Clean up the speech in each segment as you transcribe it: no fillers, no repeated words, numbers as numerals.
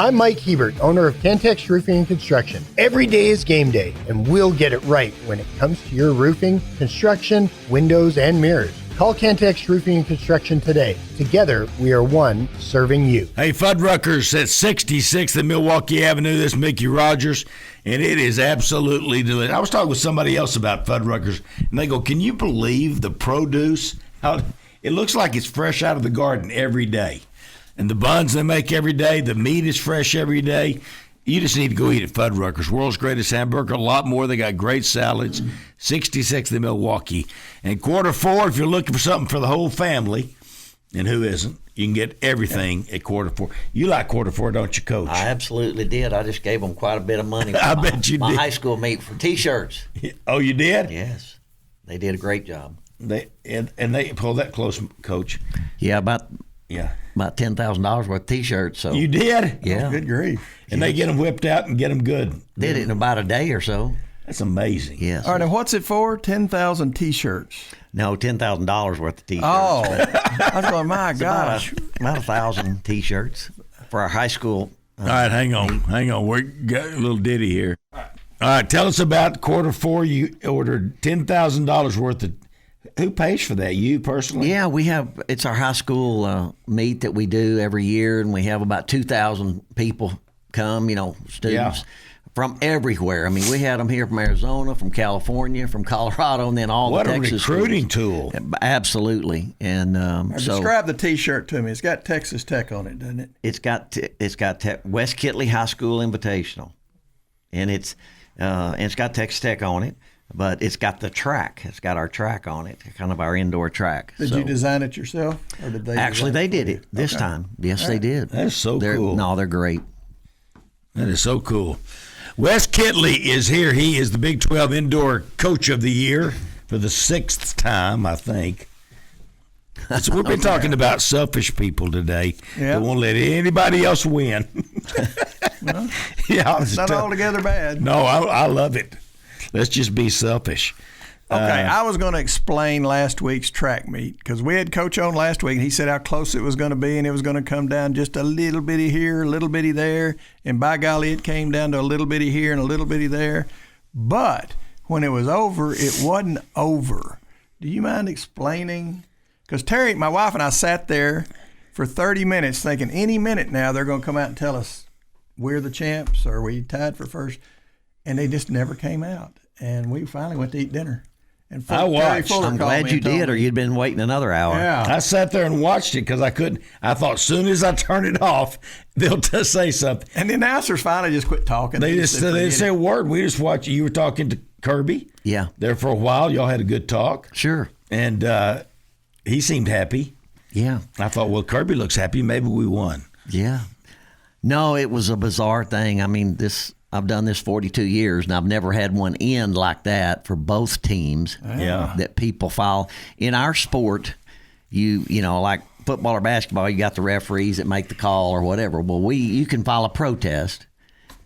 I'm Mike Hebert, owner of Cantex Roofing and Construction. Every day is game day, and we'll get it right when it comes to your roofing, construction, windows, and mirrors. Call Cantex Roofing and Construction today. Together, we are one serving you. Hey, Fuddruckers at 66th and Milwaukee Avenue. This is Mickey Rogers, and it is absolutely delicious. I was talking with somebody else about Fuddruckers, and they go, can you believe the produce? How it looks like it's fresh out of the garden every day. And the buns they make every day, the meat is fresh every day. You just need to go eat at Fuddruckers. World's greatest hamburger, a lot more. They got great salads. 66th in Milwaukee. And quarter four, if you're looking for something for the whole family, and who isn't, you can get everything at quarter four. You like quarter four, don't you, Coach? I absolutely did. I just gave them quite a bit of money. I bet you my did. High school meet for T-shirts. Oh, you did? Yes. They did a great job. They pulled that close, Coach. Yeah, about $10,000 worth of T-shirts. So you did? Yeah. Oh, good grief. And they get them whipped out and get them good. Did it in about a day or so. That's amazing. Yes. All right, and what's it for? 10,000 T-shirts. No, $10,000 worth of T-shirts. Oh, I was going, my gosh. About 1,000 T-shirts for our high school. All right, hang on. We got a little ditty here. All right, tell us about quarter four. You ordered $10,000 worth of. Who pays for that? You personally? Yeah, it's our high school meet that we do every year, and we have about 2,000 people come, students from everywhere. I mean, we had them here from Arizona, from California, from Colorado, and then all the Texas What a recruiting schools. tool. Absolutely. And describe the T-shirt to me. It's got Texas Tech on it, doesn't it? It's got Wes Kitley High School Invitational, and it's got Texas Tech on it. But it's got the track. It's got our track on it, kind of our indoor track. Did you design it yourself, or did they? Actually, they did it this time. Yes, they did. That's so cool. No, they're great. That is so cool. Wes Kitley is here. He is the Big 12 Indoor Coach of the Year for the 6th time, I think. So we've been talking about selfish people today that won't let anybody else win. Well, it's not altogether bad. No, I love it. Let's just be selfish. Okay, I was going to explain last week's track meet because we had Coach on last week, and he said how close it was going to be, and it was going to come down just a little bitty here, a little bitty there, and by golly, it came down to a little bitty here and a little bitty there. But when it was over, it wasn't over. Do you mind explaining? Because Terry, my wife, and I sat there for 30 minutes thinking any minute now they're going to come out and tell us we're the champs or we tied for first. And they just never came out. And we finally went to eat dinner. And I watched. I'm glad you did, or you'd been waiting another hour. Yeah. I sat there and watched it because I couldn't. I thought as soon as I turn it off, they'll just say something. And the announcers finally just quit talking. They didn't say a word. We just watched. You were talking to Kirby. Yeah. There for a while. Y'all had a good talk. Sure. And he seemed happy. Yeah. I thought, well, Kirby looks happy. Maybe we won. Yeah. No, it was a bizarre thing. I mean, I've done this 42 years, and I've never had one end like that for both teams. Yeah. That people file. In our sport, you know, like football or basketball, you got the referees that make the call or whatever. Well, you can file a protest,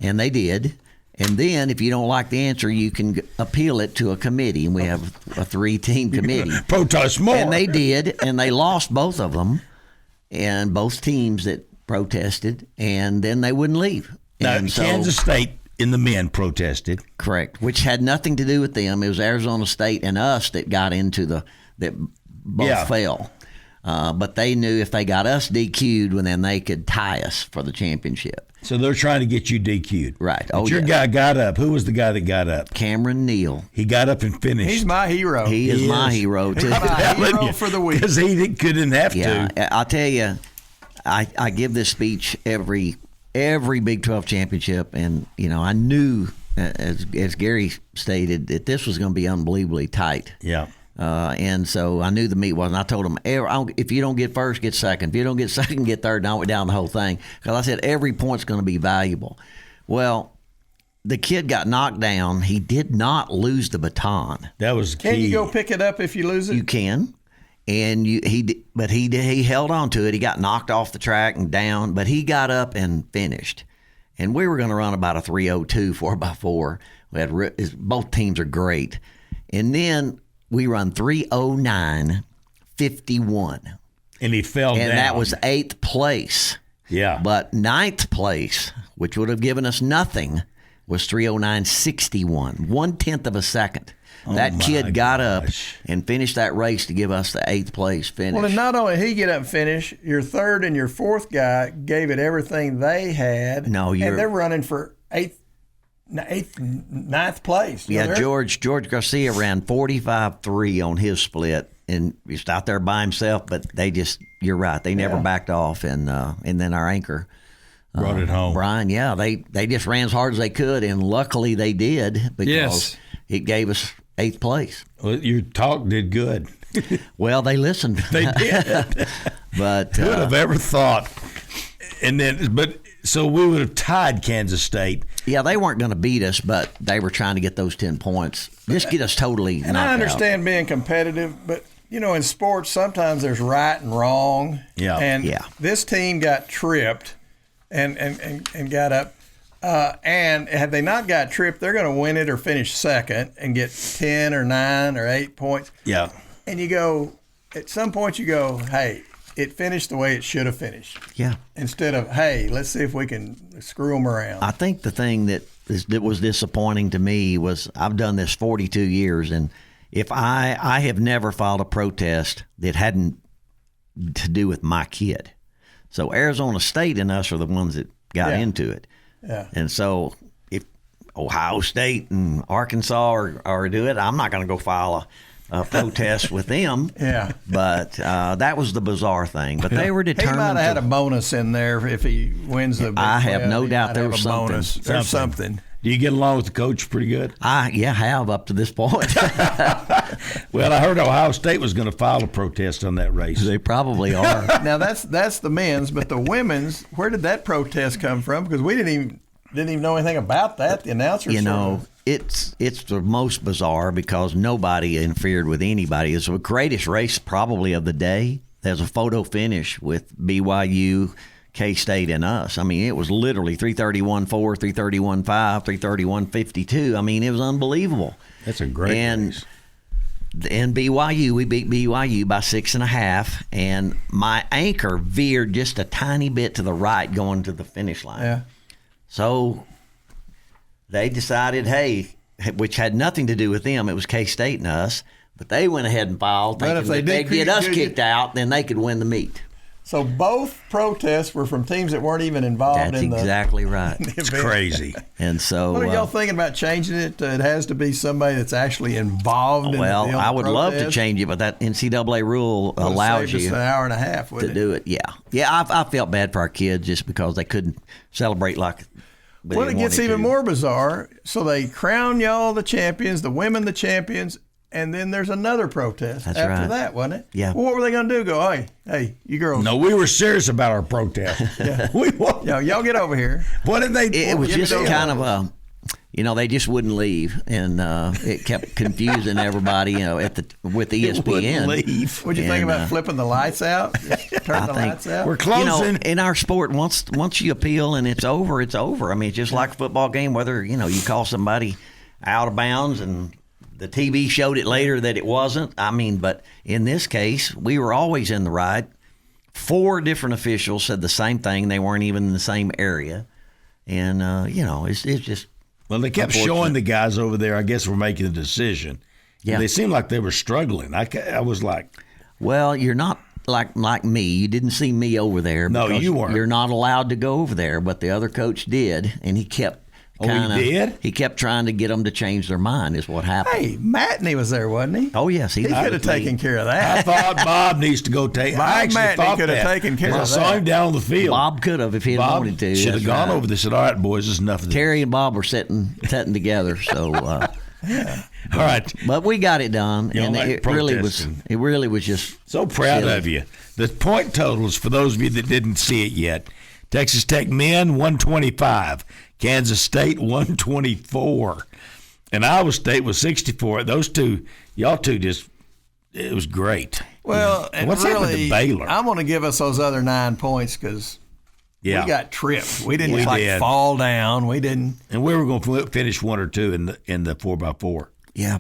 and they did. And then if you don't like the answer, you can appeal it to a committee, and we have a 3-team committee. Protest more. And they did, and they lost both of them, and both teams that protested, and then they wouldn't leave. Now, And so, Kansas State in the men protested. correct, which had nothing to do with them. It was Arizona State and us that got into that both fell. But they knew if they got us DQ'd, then they could tie us for the championship. So they're trying to get you DQ'd. Right. But your guy got up. Who was the guy that got up? Cameron Neal. He got up and finished. He's my hero. He is my hero, too. He's my hero for the week. Because he couldn't have Yeah, to. I'll tell you, I give this speech every Big 12 championship, and I knew, as Gary stated, that this was going to be unbelievably tight. Yeah. And so I knew the meet wasn't. I told him, if you don't get first, get second. If you don't get second, get third. And I went down the whole thing because I said every point's going to be valuable. Well, the kid got knocked down. He did not lose the baton. That was key. Can you go pick it up if you lose it? You can. And he held on to it. He got knocked off the track and down, but he got up and finished. And we were going to run about a 3:02 4x4. We had both teams are great, and then we run 3:09 51. And he fell down. And that was 8th place. Yeah. But ninth place, which would have given us nothing, was 3:09.61, 1/10 of a second. That kid got up and finished that race to give us the 8th place finish. Well, and not only did he get up and finish, your third and your fourth guy gave it everything they had. No, and they're running for ninth place. Yeah, George Garcia ran 45.3 on his split, and just out there by himself. But you're right, they never backed off, and then our anchor brought it home. Brian, they just ran as hard as they could, and luckily they did because it gave us 8th place. Well, your talk did good. Well, they listened. They did. But who would have ever thought? So we would have tied Kansas State. Yeah, they weren't going to beat us, but they were trying to get those 10 points. Just get us totally And knocked I understand out. being competitive, but, in sports, sometimes there's right and wrong. Yeah. And Yeah. this team got tripped and got up. And had they not got tripped, they're going to win it or finish second and get 10 or 9 or 8 points. Yeah. And at some point you go, hey, it finished the way it should have finished. Yeah. Instead of, hey, let's see if we can screw them around. I think the thing that was disappointing to me was I've done this 42 years, and if I have never filed a protest that hadn't to do with my kid. So Arizona State and us are the ones that got into it. Yeah. And so if Ohio State and Arkansas are do it, I'm not going to go file a protest with them. Yeah. But that was the bizarre thing. But they were He determined. might have had a bonus in there if he wins the Big I have 12. no He doubt might there have was a something. bonus. There's something. Do you get along with the coach pretty good? I have up to this point. Well, I heard Ohio State was going to file a protest on that race. They probably are. Now that's the men's, but the women's, where did that protest come from? Because we didn't even know anything about that. The announcers, It's the most bizarre because nobody interfered with anybody. It's the greatest race probably of the day. There's a photo finish with BYU, K-State, and us. I mean, it was literally 3:31.4, 3:31.5, 3:31.52. I mean, it was unbelievable. That's a great race. And BYU, we beat BYU by 6.5, and my anchor veered just a tiny bit to the right going to the finish line. Yeah. So they decided, hey, which had nothing to do with them, it was K-State and us, but they went ahead and filed, But thinking if they if they did get us get- kicked out, then they could win the meet. So both protests were from teams that weren't even involved That's in the exactly right. It's crazy. And so, What are y'all thinking about changing it? It has to be somebody that's actually involved in the well, deal I would love to protest? change it, but that NCAA rule Would've allows saved us you an hour and a half, to wouldn't it? do it. Yeah. I felt bad for our kids just because they couldn't celebrate like. they Well, it gets wanted even to. more bizarre. So they crown y'all the champions, the women the champions, and then there's another protest That's after right. that, wasn't it? Yeah. Well, what were they going to do? Go, hey, you girls. No, we were serious about our protest. Y'all get over here. What did they do? It was Give me just those kind of a, they just wouldn't leave, and it kept confusing everybody, with ESPN. Wouldn't leave. What'd you think And, about flipping the lights out? Just turn the think lights out? We're closing. In our sport, once you appeal and it's over, it's over. I mean, it's just like a football game. Whether you call somebody out of bounds and the TV showed it later that it wasn't. I mean, but in this case, we were always in the right. 4 different officials said the same thing. They weren't even in the same area, and it's just. Well, they kept showing the guys over there, I guess, were making a decision. Yeah. They seemed like they were struggling. I was like, Well, you're not like me. You didn't see me over there. No, because you weren't. You're not allowed to go over there, but the other coach did, and he kept. He did? He kept trying to get them to change their mind. Is what happened. Hey, Matney was there, wasn't he? Oh yes, He could have taken care of that. I thought Bob needs to go take. I actually Matney thought could have that. taken care When of I saw that. him down on the field. Bob could have if he had Bob wanted to. should have That's gone right. over. They said, "All right, boys, this is enough of this." Terry and Bob were sitting together. So, All right, but we got it done, You and don't like it really was. protesting. It really was just so proud silly. of you. The point totals for those of you that didn't see it yet: Texas Tech men 125, Kansas State 124, and Iowa State was 64. Those two, y'all two, it was great. Well, and What's happened to really, Baylor? I'm going to give us those other 9 points because we got tripped. We didn't We did. fall down. We didn't. And we were going to finish 1 or 2 in the 4x4. Yeah,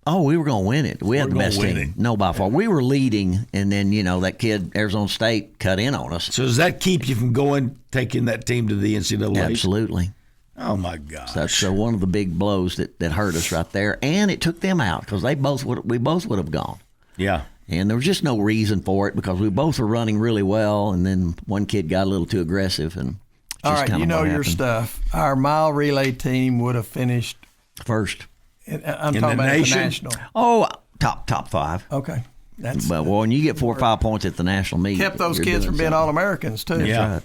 Oh, we were going to win it. We had the best team. No, by far. We were leading, and then, that kid, Arizona State, cut in on us. So does that keep you from taking that team to the NCAA? Absolutely. Oh, my gosh. So one of the big blows that hurt us right there. And it took them out because we both would have gone. Yeah. And there was just no reason for it because we both were running really well, and then one kid got a little too aggressive. And all right, you know your happened. stuff. Our mile relay team would have finished first. I'm talking about at the national. Oh, top 5. Okay. But when you get 4 or 5 points at the national meet, kept those kids from being All-Americans too. Yeah. Right.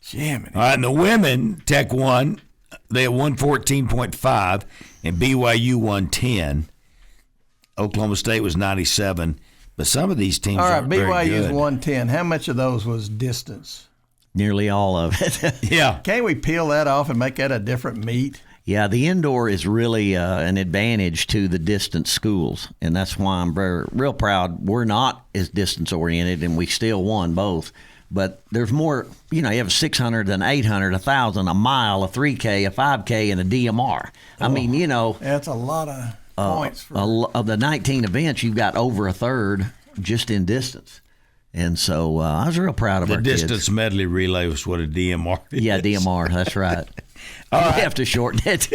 Jiminy. All right, and the women, Tech won. They had 114.5, and BYU won 10. Oklahoma State was 97. But some of these teams aren't very BYU's good. 110. How much of those was distance? Nearly all of it. Yeah. Can't we peel that off and make that a different meet? Yeah, the indoor is really an advantage to the distance schools, and that's why I'm real proud. We're not as distance oriented, and we still won both. But there's more. You have 600, an 800, 1,000, a mile, a 3K, a 5K, and a DMR. I mean, that's a lot of points. Of the 19 events, you've got over a third just in distance. And so I was real proud of our kids. The distance medley relay was what a DMR is. Yeah, DMR. That's right. All right. You have to shorten it.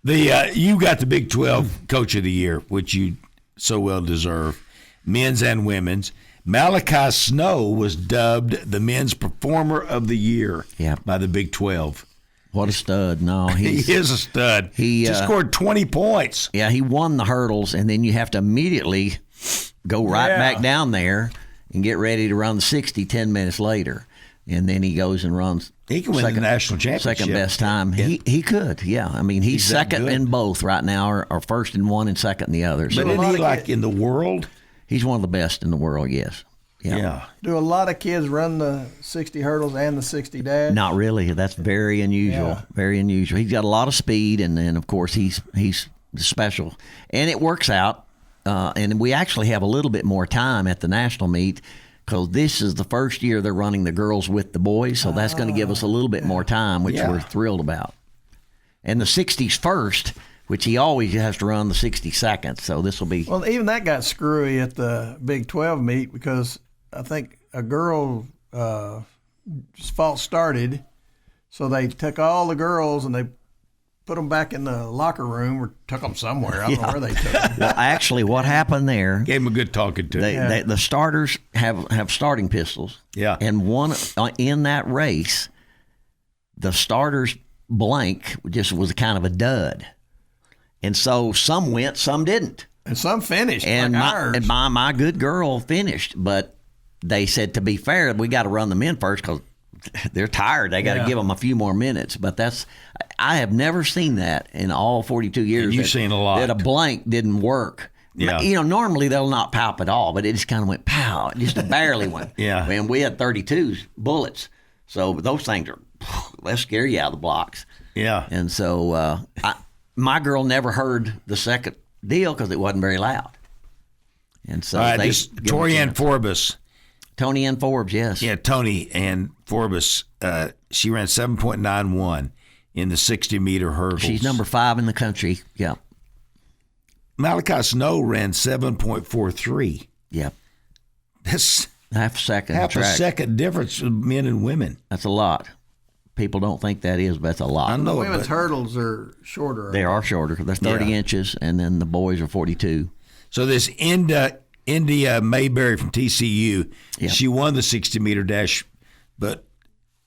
You got the Big 12 Coach of the Year, which you so well deserve, men's and women's. Malachi Snow was dubbed the Men's Performer of the Year by the Big 12. What a stud. No, he is a stud. He just scored 20 points. Yeah, he won the hurdles, and then you have to immediately go right back down there and get ready to run the 60 10 minutes later. And then he goes and runs. He can win the national championship. Second best time. He could, yeah. I mean, he's second in both right now, or first in one and second in the other. But isn't he in the world? He's one of the best in the world, yes. Yeah. Do a lot of kids run the 60 hurdles and the 60 dash? Not really. That's very unusual. Yeah. Very unusual. He's got a lot of speed, and then, of course, he's special. And it works out. And we actually have a little bit more time at the national meet because this is the first year they're running the girls with the boys, so that's going to give us a little bit more time, which we're thrilled about. And the 60's first, which he always has to run the 60 seconds, so this will be... Well, even that got screwy at the Big 12 meet because I think a girl false started, so they took all the girls and they put them back in the locker room or took them somewhere. I don't know where they took them. Well, actually, what happened there... Gave them a good talking to. The starters have starting pistols. Yeah. And one in that race, the starters blank just was kind of a dud. And so some went, some didn't. And some finished, and like ours. And my good girl finished. But they said, to be fair, we got to run them in first because they're tired. They got to give them a few more minutes. But I have never seen that in all 42 years. And you've seen a lot. That a blank didn't work. Yeah. Normally they'll not pop at all, but it just kind of went pow. It just barely went. Yeah. And we had 32 bullets. So those things they'll scare you out of the blocks. Yeah. And so my girl never heard the second deal because it wasn't very loud. And so Tori Ann Forbes. Tony Ann Forbes, yes. Yeah, Tony Ann Forbes. She ran 7.91 in the 60-meter hurdles. She's number 5 in the country. Yeah. Malachi Snow ran 7.43. Yeah. That's half a second. Half a second difference of men and women. That's a lot. People don't think that is, but that's a lot. I know. The women's hurdles are shorter. They are shorter. They're 30 inches, and then the boys are 42. So this India Mayberry from TCU, she won the 60-meter dash, but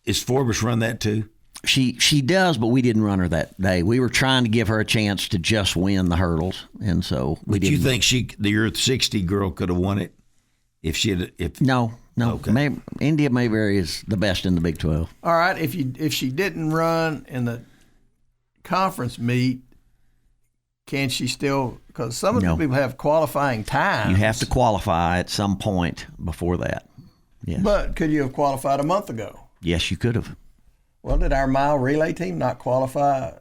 is Forbes run that too? She does, but we didn't run her that day. We were trying to give her a chance to just win the hurdles, and so we didn't. Do you think your 60 girl could have won it if she had? No. Okay. India Mayberry is the best in the Big 12. All right, if she didn't run in the conference meet, can she still? Because some of the people have qualifying times. You have to qualify at some point before that. Yes. But could you have qualified a month ago? Yes, you could have. Well, did our mile relay team not qualify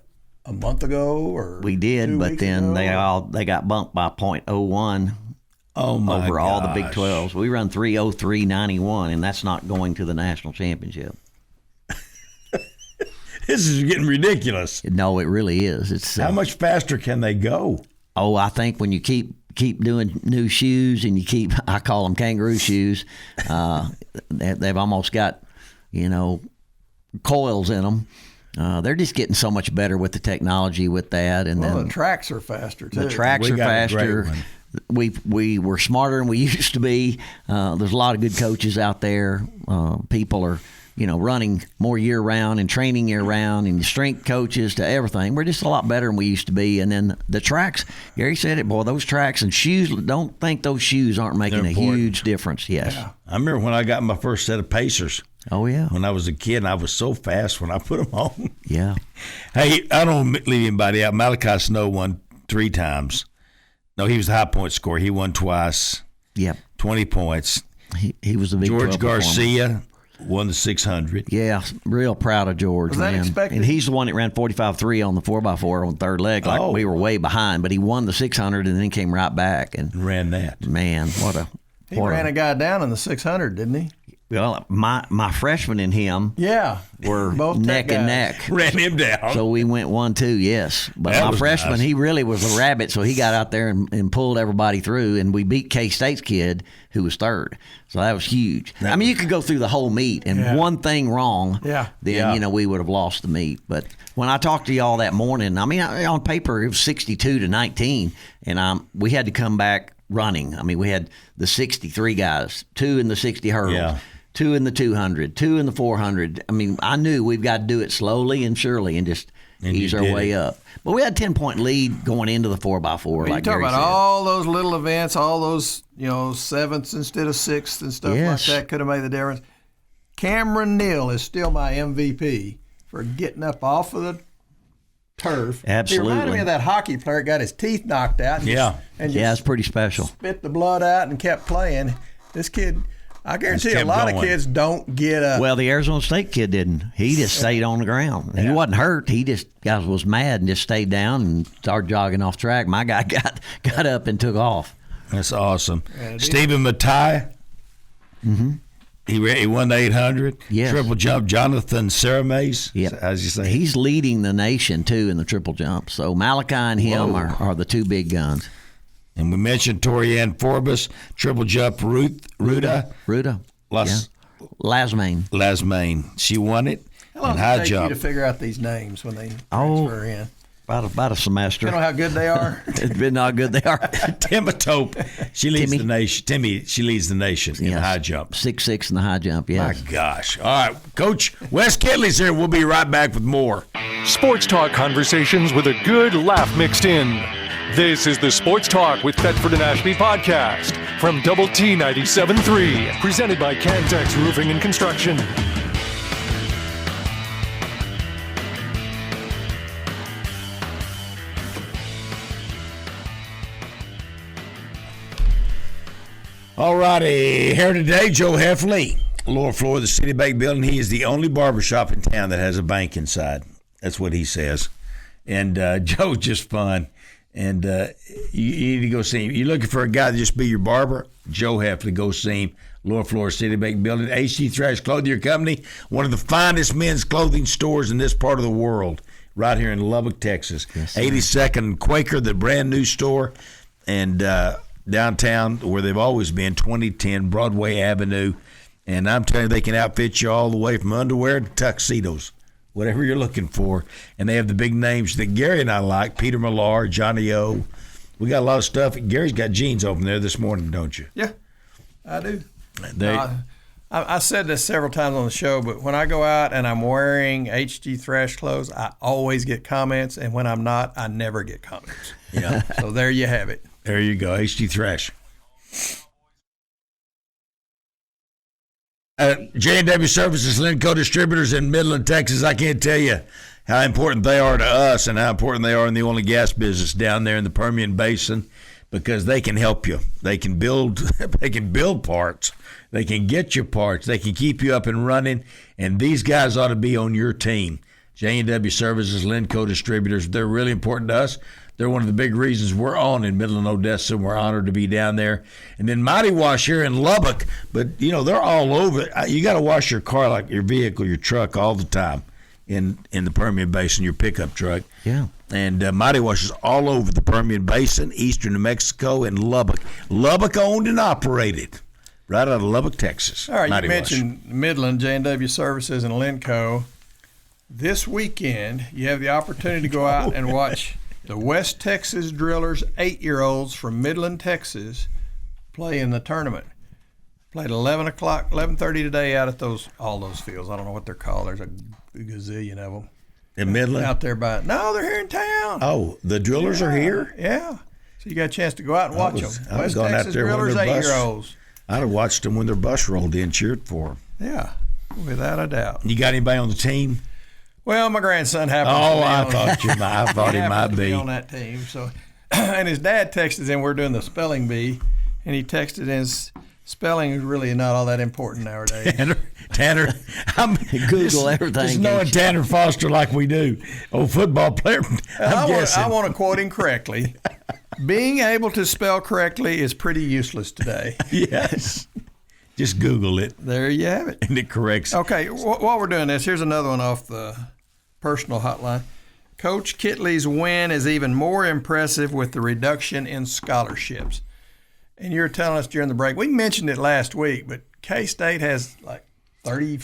a month ago? Or we did, but then they got bumped by .01. Oh my over all the Big 12s. We run 3:03.91, and that's not going to the national championship. This is getting ridiculous. No, it really is. It's how much faster can they go? Oh, I think when you keep doing new shoes and I call them kangaroo shoes, they've almost got, coils in them. They're just getting so much better with the technology with that. And then the tracks are faster, too. The tracks are faster. We were smarter than we used to be. There's a lot of good coaches out there. People are, running more year-round and training year-round, and strength coaches to everything. We're just a lot better than we used to be. And then the tracks, Gary said it, boy, those tracks and shoes, don't think those shoes aren't making a huge difference. Yes. Yeah. I remember when I got my first set of Pacers. Oh, yeah. When I was a kid, and I was so fast when I put them on. Yeah. Hey, I don't leave anybody out. Malachi Snow won 3 times. No, he was the high point scorer. He won twice. Yep. 20 points. He was a big George Garcia won the 600. Yeah, real proud of George, was that man. expected? And he's the one that ran 45.3 on the 4x4 on the third leg. We were way behind, but he won the 600 and then came right back and ran that. Man, he ran a guy down in the 600, didn't he? Well, my freshman and him were both neck and neck. Ran him down. So we went 1-2, yes. But my freshman, nice. He really was a rabbit, so he got out there and pulled everybody through, and we beat K-State's kid, who was third. So that was huge. I mean, you could go through the whole meet, and one thing wrong, then, we would have lost the meet. But when I talked to y'all that morning, I mean, on paper, it was 62-19, and we had to come back running. I mean, we had the 63 guys, 2 in the 60 hurdles. 2 in the 200, 2 in the 400. I mean, I knew we've got to do it slowly and surely and just ease our way up. But we had a 10-point lead going into the 4x4. You talk about all those little events, all those, sevenths instead of sixths and stuff like that could have made the difference. Cameron Neal is still my MVP for getting up off of the turf. Absolutely. He reminded me of that hockey player that got his teeth knocked out. And it's pretty special. Spit the blood out and kept playing. This kid, I guarantee a lot of kids don't get up. Well, the Arizona State kid didn't. He just stayed on the ground. Yeah. He wasn't hurt. He just was mad and just stayed down and started jogging off track. My guy got up and took off. That's awesome. Stephen Matai. Mm-hmm. He won the 800. Yes. Triple jump. Jonathan Ceremays. Yep. How's you say? He's leading the nation, too, in the triple jump. So Malachi and him are the 2 big guns. And we mentioned Torianne Forbes, triple jump, Ruda. Lasmain. She won it. How long does it take you to figure out these names when they transfer in? About a semester. You know how good they are? It's been how good they are. Timatope. She leads the nation. She leads the nation in the high jump. 6'6" in the high jump, yes. My gosh. All right. Coach Wes Kitley's here. We'll be right back with more. Sports talk conversations with a good laugh mixed in. This is the Sports Talk with Thetford and Ashby podcast from Double T 97.3, presented by Cantex Roofing and Construction. All righty. Here today, Joe Heffley, lower floor of the City Bank building. He is the only barbershop in town that has a bank inside. That's what he says. And Joe's just fun. And you need to go see him. You're looking for a guy to just be your barber? Joe Heffley, go see him. Lower floor City Bank building. HG Thrash Clothing Company, one of the finest men's clothing stores in this part of the world, right here in Lubbock, Texas. Yes, 82nd Quaker, the brand new store, and downtown where they've always been, 2010 Broadway Avenue. And I'm telling you, they can outfit you all the way from underwear to tuxedos. Whatever you're looking for. And they have the big names that Gary and I like, Peter Millar, Johnny O. We got a lot of stuff. Gary's got jeans open there this morning, don't you? Yeah, I do. I said this several times on the show, but when I go out and I'm wearing HG Thrash clothes, I always get comments, and when I'm not, I never get comments. Yeah. So there you have it. There you go, HG Thrash. J&W Services, Linco Distributors in Midland, Texas. I can't tell you how important they are to us and how important they are in the oil and gas business down there in the Permian Basin, because they can help you. They can build parts. They can get you parts. They can keep you up and running, and these guys ought to be on your team. J&W Services, Linco Distributors, they're really important to us. They're one of the big reasons we're on in Midland, Odessa, and we're honored to be down there. And then Mighty Wash here in Lubbock, but, they're all over. You got to wash your car like your vehicle, your truck all the time. in the Permian Basin, your pickup truck. Yeah. And Mighty Washers all over the Permian Basin, eastern New Mexico, and Lubbock. Lubbock owned and operated, right out of Lubbock, Texas. All right, Mighty you mentioned Midland, J&W Services, and Lenco. This weekend, you have the opportunity to go out and watch the West Texas Drillers 8-year-olds from Midland, Texas, play in the tournament. Played at 11:30 today out at all those fields. I don't know what they're called. There's a gazillion of them. In Midland? Out there no, they're here in town. Oh, the Drillers are here? Yeah. So you got a chance to go out and watch them. I was West going out Texas there when Drillers their bus- 8-year-olds. I'd have watched them when their bus rolled in, cheered for them. Yeah, without a doubt. You got anybody on the team? Well, my grandson happens to be I on thought he might be on that team. So, and his dad texted in. We're doing the spelling bee, and he texted in. Spelling is really not all that important nowadays. Tanner, Google everything. Just knowing Tanner Foster like we do, old football player. I want to quote him correctly. Being able to spell correctly is pretty useless today. Yes. Just Google it. There you have it. And it corrects. Okay, while we're doing this, here's another one off the personal hotline. Coach Kitley's win is even more impressive with the reduction in scholarships. And you were telling us during the break, we mentioned it last week, but K-State has like 30.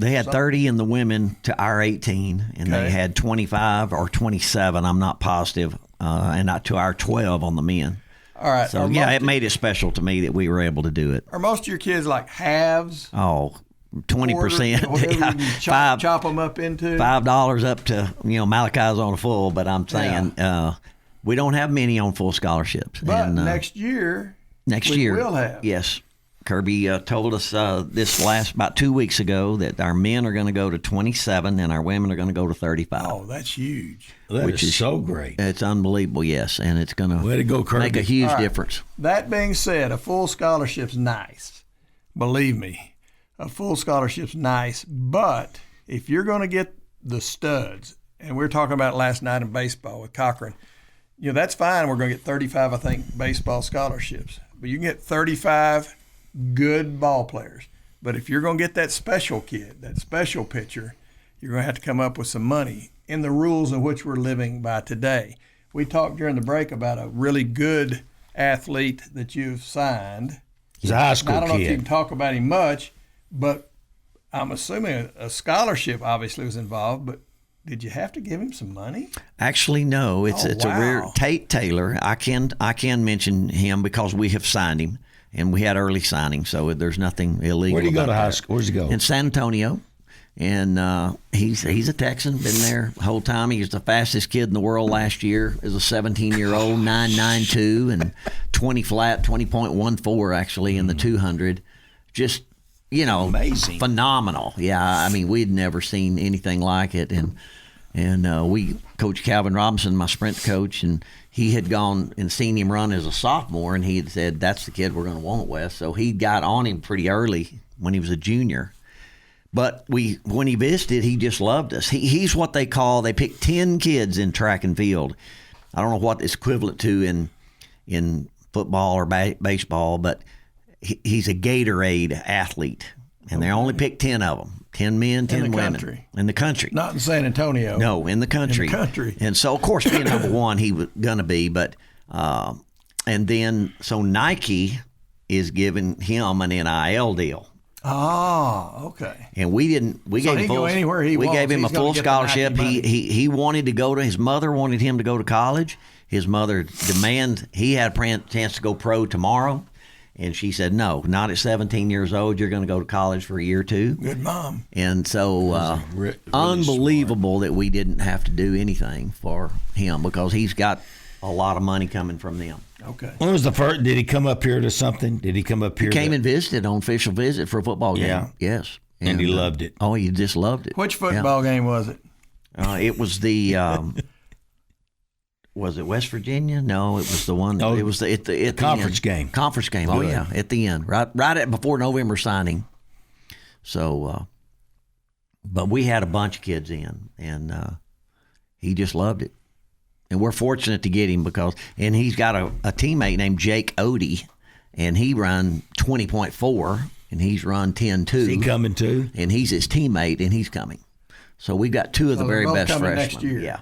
They had 30 in the women to our 18, and they had 25 or 27, I'm not positive, and not to our 12 on the men. All right. So, yeah, it made it special to me that we were able to do it. Are most of your kids like halves? Oh, 20%. Whatever you chop them up into? $5 up to, Malachi's on a full, but I'm saying we don't have many on full scholarships. But next year, we will have. Yes. Kirby told us about 2 weeks ago that our men are going to go to 27 and our women are going to go to 35. Oh, that's huge. Which is so great. It's unbelievable, yes, and it's going to make a huge difference. That being said, a full scholarship's nice. Believe me, a full scholarship's nice, but if you're going to get the studs, and we were talking about it last night in baseball with Cochran, that's fine. We're going to get 35, I think, baseball scholarships. But you can get 35 good ball players. But if you're going to get that special kid, that special pitcher, you're going to have to come up with some money in the rules in which we're living by today. We talked during the break about a really good athlete that you've signed. He's a high school kid. I don't know if you can talk about him much, but I'm assuming a scholarship obviously was involved, but did you have to give him some money? Actually, no. It's a rare Tate Taylor. I can mention him because we have signed him, and we had early signing, so there's nothing illegal. Where did he go to high that. school? Where does he go? In San Antonio, and he's a Texan. Been there the whole time. He was the fastest kid in the world last year. As a 17-year-old, 9.92 and 20 flat, 20.14 actually in the 200. Just amazing, phenomenal. Yeah, I mean, we'd never seen anything like it, and we Coach Calvin Robinson, my sprint coach, and he had gone and seen him run as a sophomore, and he had said, "That's the kid we're going to want, Wes." So he got on him pretty early when he was a junior. But when he visited, he just loved us. He's what they pick 10 kids in track and field. I don't know what it's equivalent to in football or baseball, but he's a Gatorade athlete, and they only pick 10 of them, 10 men, 10 women. In the country. Not in San Antonio. No, in the country. And so, of course, being number one, he was going to be, but and then, so Nike is giving him an NIL deal. Oh, okay. And we gave him a full scholarship. He wanted to go to, his mother wanted him to go to college. His mother he had a chance to go pro tomorrow. And she said, no, not at 17 years old. You're going to go to college for a year or two. Good mom. And so really unbelievable smart that we didn't have to do anything for him because he's got a lot of money coming from them. Okay. When was the first? Did he come up here to something? Did he come up here? He came and visited on official visit for a football game. Yeah. Yes. And he loved it. Oh, he just loved it. Which football game was it? It was the... was it West Virginia? No, it was the one. Oh, it was at the conference end. game. Conference game. Good. Oh yeah, at the end, right before November signing. So, but we had a bunch of kids in, and he just loved it. And we're fortunate to get him and he's got a teammate named Jake Odie, and he run 20.4, and he's run 10.2. Is he coming too? And he's his teammate, and he's coming. So we've got two of the So very they're both best coming freshmen. next year. Yeah.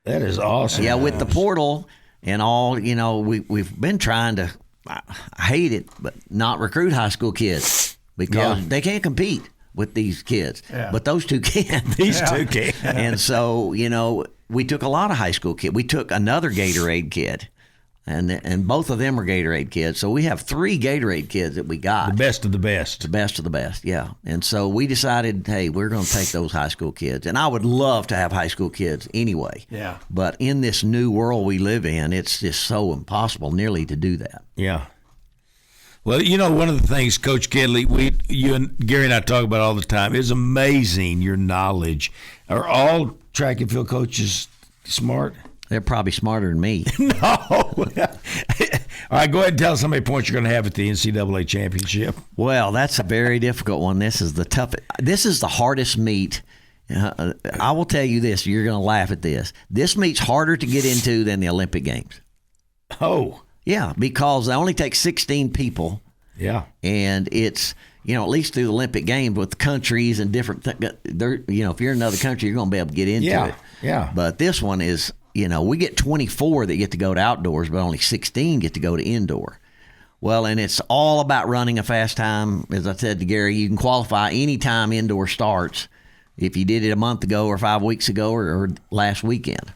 That is awesome. Yeah, with the portal and all, we've been trying to, I hate it, but not recruit high school kids because they can't compete with these kids. Yeah. But those two can. These two can. And so, we took a lot of high school kids. We took another Gatorade kid, and both of them are Gatorade kids. So we have 3 Gatorade kids that we got. The best of the best. The best of the best, yeah. And so we decided, hey, we're going to take those high school kids. And I would love to have high school kids anyway. Yeah. But in this new world we live in, it's just so impossible nearly to do that. Yeah. Well, one of the things, Coach Kitley, you and Gary and I talk about all the time, is amazing your knowledge. Are all track and field coaches smart? They're probably smarter than me. No. All right, go ahead and tell us how many points you're going to have at the NCAA championship. Well, that's a very difficult one. This is the hardest meet. I will tell you this. You're going to laugh at this. This meet's harder to get into than the Olympic Games. Oh. Yeah, because they only take 16 people. Yeah. And it's, at least through the Olympic Games with countries and different things. If you're in another country, you're going to be able to get into it. Yeah. But this one is, we get 24 that get to go to outdoors, but only 16 get to go to indoor. Well, and it's all about running a fast time. As I said to Gary, you can qualify any time indoor starts if you did it a month ago or 5 weeks ago or last weekend.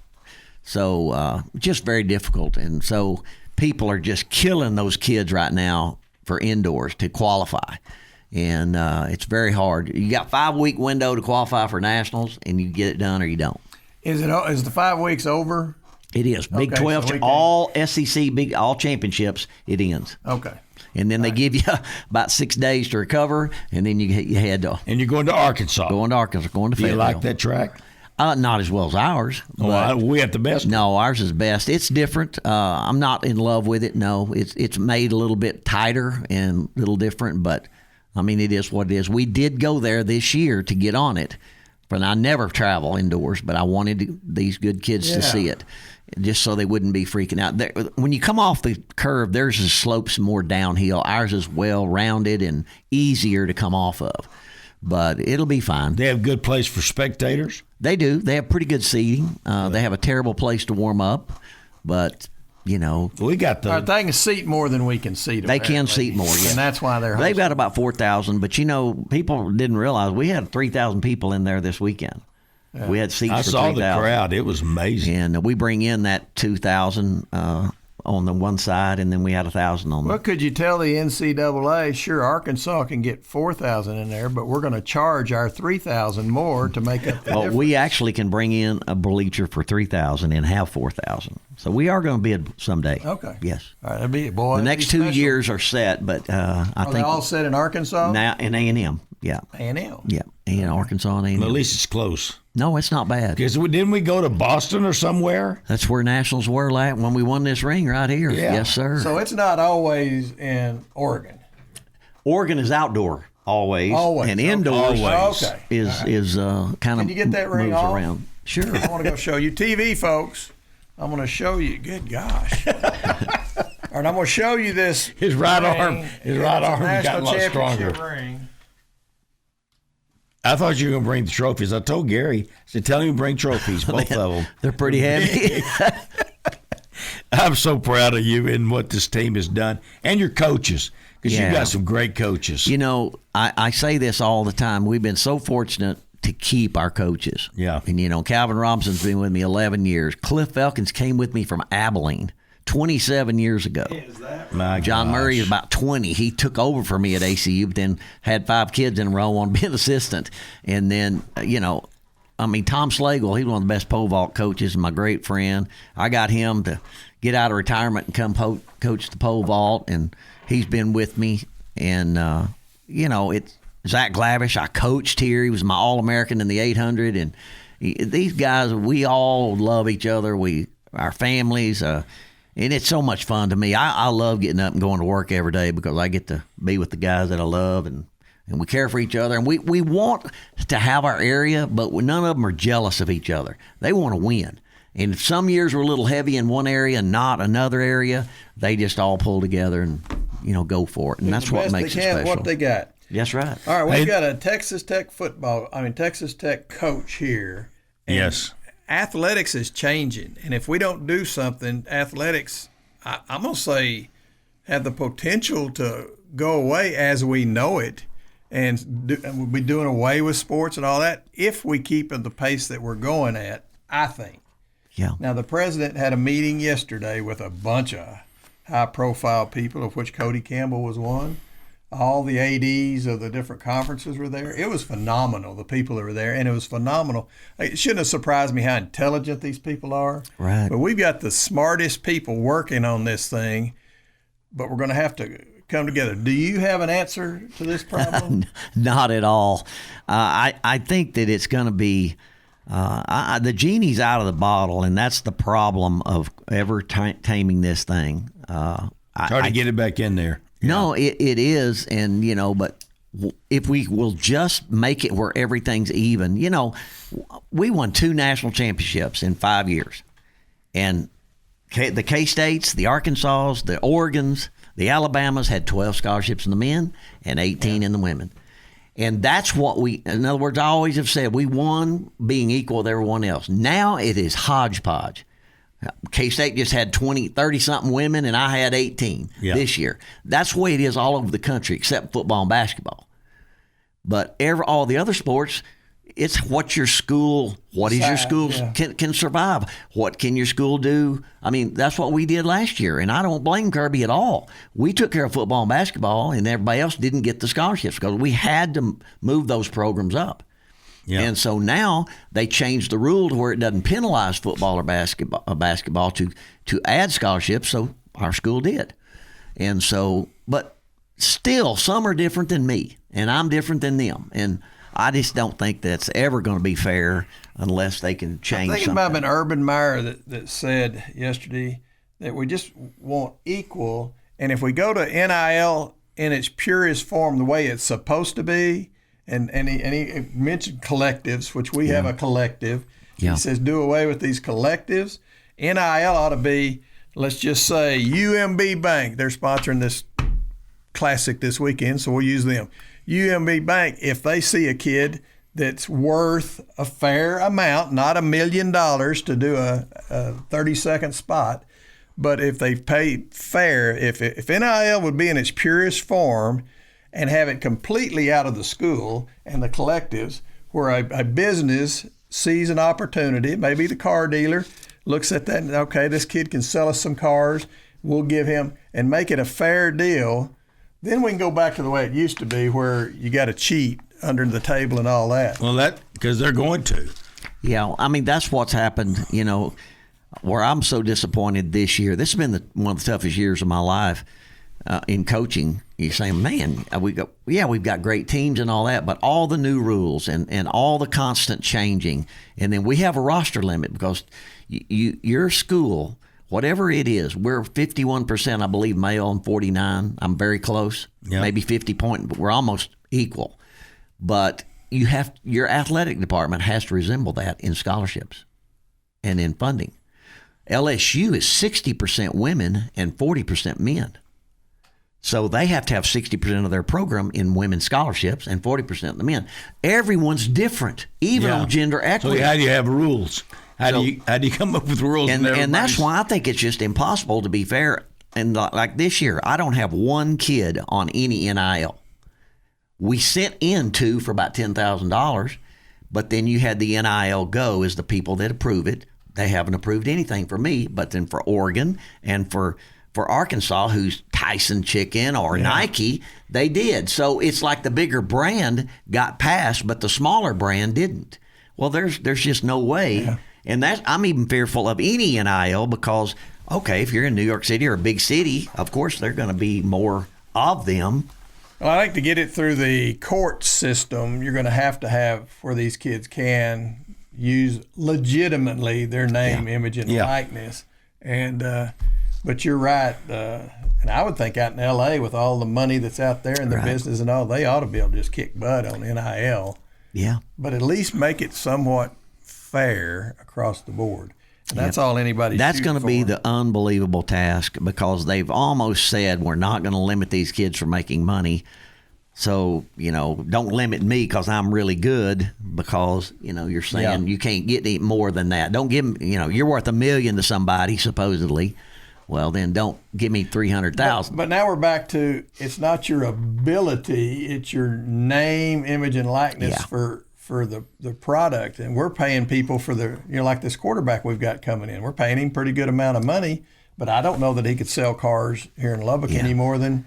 So just very difficult. And so people are just killing those kids right now for indoors to qualify. And it's very hard. You got 5-week window to qualify for nationals, and you get it done or you don't. Is the 5 weeks over? It is. Big Okay, 12, so we can- all SEC, all championships, it ends. Okay. And then they give you about 6 days to recover, and then you head to And you're going to Arkansas. going to Arkansas, going to Do you Fayetteville. like that track? Not as well as ours. But We have the best. no, ours is best. It's different. I'm not in love with it. No, it's made a little bit tighter and a little different, but it is what it is. We did go there this year to get on it, but I never travel indoors. But I wanted these good kids to see it, just so they wouldn't be freaking out. When you come off the curve, theirs is slopes more downhill. Ours is well rounded and easier to come off of. But it'll be fine. They have good place for spectators. They do. They have pretty good seating. They have a terrible place to warm up, but we got the. They can seat more than we can seat. They can seat more, yeah. And that's why they're. They've got about 4,000. But people didn't realize we had 3,000 people in there this weekend. Yeah. We had seats I for saw 3,000. the crowd. It was amazing. And we bring in that 2,000 on the one side, and then we had 1,000 on the. Well, could you tell the NCAA? Sure, Arkansas can get 4,000 in there, but we're going to charge our 3,000 more to make up the difference. We actually can bring in a bleacher for 3,000 and have 4,000. So we are going to bid someday. Okay. Yes. All right, that'd be it, boy. The next 2 years are set, but I Are think they all set in Arkansas? now in A&M. Yeah. A&M. Yeah. And Arkansas and A&M. At least it's close. No, it's not bad. Because didn't we go to Boston or somewhere? That's where nationals were when we won this ring right here. Yeah. Yes, sir. So it's not always in Oregon. Oregon is outdoor always. Always. And indoors Okay. is kind of Can you get that ring moves off? around. Sure. I want to go show you TV, folks. I'm going to show you. Good gosh. All right, I'm going to show you this. His right ring. arm. His right It's a arm got a national lot championship stronger. ring. I thought you were going to bring the trophies. I told Gary, I said, tell him to bring trophies, both of them. They're pretty heavy. I'm so proud of you and what this team has done. And your coaches, because Yeah. you got some great coaches. I say this all the time. We've been so fortunate to keep our coaches. Yeah. And, Calvin Robinson's been with me 11 years. Cliff Elkins came with me from Abilene 27 years ago. My John gosh. Murray is about 20. He took over for me at ACU, but then had 5 kids in a row, wanted to be an assistant. And then, Tom Slagle, he's one of the best pole vault coaches and my great friend. I got him to get out of retirement and come coach the pole vault, and he's been with me. And, it's Zach Glavish. I coached here. He was my All-American in the 800. And these guys, we all love each other. Our families, and it's so much fun to me. I love getting up and going to work every day because I get to be with the guys that I love, and we care for each other. And we want to have our area, but none of them are jealous of each other. They want to win. And if some years were a little heavy in one area and not another area, they just all pull together and, go for it. And that's what makes it special. What they got. That's right. All right, we've got a Texas Tech coach here. And yes. Athletics is changing, and if we don't do something, athletics, I'm going to say, have the potential to go away as we know it, and we'll be doing away with sports and all that if we keep at the pace that we're going at, I think. Yeah. Now, the president had a meeting yesterday with a bunch of high-profile people, of which Cody Campbell was one. All the ADs of the different conferences were there. It was phenomenal, the people that were there, and it was phenomenal. It shouldn't have surprised me how intelligent these people are. Right. But we've got the smartest people working on this thing, but we're going to have to come together. Do you have an answer to this problem? Not at all. I think that it's going to be the genie's out of the bottle, and that's the problem of ever taming this thing. It's hard to get it back in there. No, it is, and but if we will just make it where everything's even, we won 2 national championships in 5 years, and the K-States, the Arkansas, the Oregons, the Alabamas had 12 scholarships in the men and 18 in the women. And that's what in other words, I always have said, we won being equal with everyone else. Now it is hodgepodge. K-State just had 30-something women, and I had 18 this year. That's the way it is all over the country, except football and basketball. But all the other sports, it's what your school can survive. What can your school do? I mean, that's what we did last year, and I don't blame Kirby at all. We took care of football and basketball, and everybody else didn't get the scholarships because we had to move those programs up. Yeah. And so now they changed the rule to where it doesn't penalize football or basketball to add scholarships, so our school did. And so, but still, some are different than me, and I'm different than them. And I just don't think that's ever going to be fair unless they can change something. I think about an Urban Meyer that said yesterday that we just want equal, and if we go to NIL in its purest form, the way it's supposed to be, and he mentioned collectives, which we have a collective. Yeah. He says do away with these collectives. NIL ought to be, let's just say, UMB Bank. They're sponsoring this classic this weekend, so we'll use them. UMB Bank, if they see a kid that's worth a fair amount, not $1 million to do a 30-second spot, but if they pay fair, if NIL would be in its purest form and have it completely out of the school and the collectives, where a business sees an opportunity, maybe the car dealer looks at that and, okay, this kid can sell us some cars, we'll give him, and make it a fair deal, then we can go back to the way it used to be where you got to cheat under the table and all that. Well, because they're going to. Yeah, I mean, that's what's happened, where I'm so disappointed this year. This has been one of the toughest years of my life in coaching. You're saying, man, we've got great teams and all that, but all the new rules and all the constant changing, and then we have a roster limit because your school, whatever it is, we're 51%, I believe, male and 49. I'm very close, maybe 50 point, but we're almost equal. But your athletic department has to resemble that in scholarships and in funding. LSU is 60% women and 40% men. So they have to have 60% of their program in women's scholarships and 40% of the men. Everyone's different, even on gender equity. So how do you have rules? How do you come up with rules? And that's why I think it's just impossible to be fair. And like this year, I don't have one kid on any NIL. We sent in 2 for about $10,000, but then you had the NIL Go as the people that approve it. They haven't approved anything for me, but then for Oregon and for Arkansas, who's Tyson Chicken or Nike, they did. So it's like the bigger brand got passed, but the smaller brand didn't. Well, there's just no way. Yeah. And I'm even fearful of any NIL because, okay, if you're in New York City or a big city, of course there are going to be more of them. Well, I think to get it through the court system, you're going to have where these kids can use legitimately their name, image, and likeness. And but you're right. And I would think out in L.A. with all the money that's out there and the business and all, they ought to be able to just kick butt on NIL. Yeah. But at least make it somewhat fair across the board. And that's all anybody's That's going to be the unbelievable task because they've almost said we're not going to limit these kids from making money. So, don't limit me because I'm really good because, you're saying you can't get any more than that. Don't give me, you're worth $1 million to somebody, supposedly. Well, then don't give me 300,000. But now we're back to it's not your ability, it's your name, image, and likeness for the product. And we're paying people for like this quarterback we've got coming in. We're paying him a pretty good amount of money, but I don't know that he could sell cars here in Lubbock any more than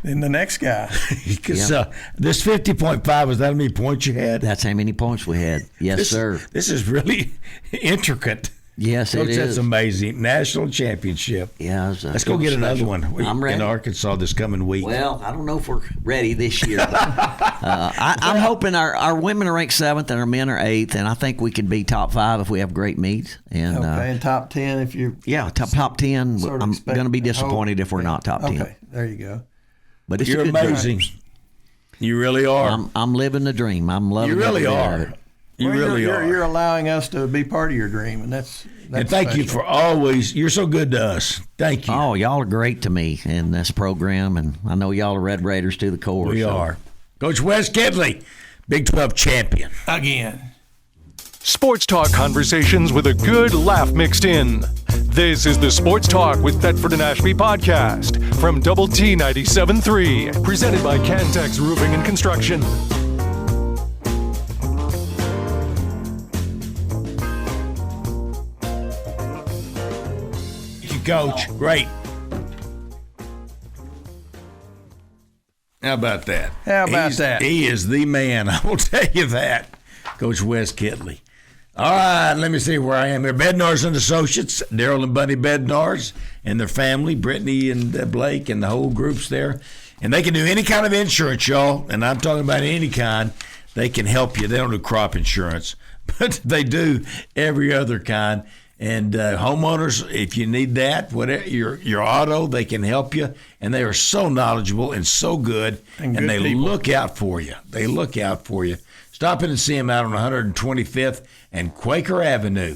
the next guy. Because this 50.5, was that how many points you had? That's how many points we had. Yes, sir. This is really intricate. Yes, Coach, it is. That's amazing. National championship. Yeah. Let's go get another one. I'm ready. In Arkansas this coming week. Well, I don't know if we're ready this year. But, I'm hoping our women are ranked 7th and our men are 8th, and I think we could be top 5 if we have great meets. And, and top 10 if you. Yeah, top 10. I'm going to be disappointed if we're not top 10. Okay, there you go. But it's You're amazing. You really are. I'm living the dream. I'm loving it. You really are. You really are. You're allowing us to be part of your dream, and that's and thank special. you for always. You're so good to us. Thank you. Oh, y'all are great to me in this program, and I know y'all are Red Raiders to the core. We are. Coach Wes Kitley, Big 12 champion. Again. Sports talk conversations with a good laugh mixed in. This is the Sports Talk with Thetford and Ashby podcast from Double T 97.3, presented by Cantex Roofing and Construction. Coach, great. How about that? He is the man. I will tell you that, Coach Wes Kitley. All right, let me see where I am here. Bednar's and Associates, Daryl and Buddy Bednar's and their family, Brittany and Blake and the whole group's there. And they can do any kind of insurance, y'all. And I'm talking about any kind. They can help you. They don't do crop insurance, but they do every other kind. And homeowners, if you need that, whatever your auto, they can help you. And they are so knowledgeable and so good, and they look out for you. They look out for you. Stop in and see them out on 125th and Quaker Avenue.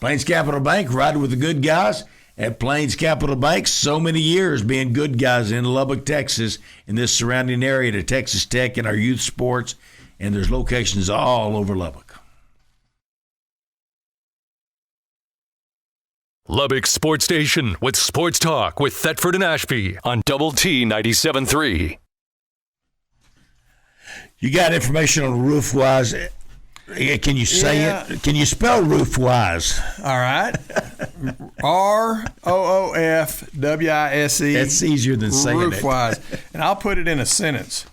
Plains Capital Bank, riding with the good guys at Plains Capital Bank. So many years being good guys in Lubbock, Texas, in this surrounding area to Texas Tech and our youth sports. And there's locations all over Lubbock. Lubbock Sports Station with Sports Talk with Thetford and Ashby on Double T 97.3. You got information on Roofwise? Can you say it? Can you spell Roofwise? All right. ROOFWISE. That's easier than saying Roofwise. And I'll put it in a sentence.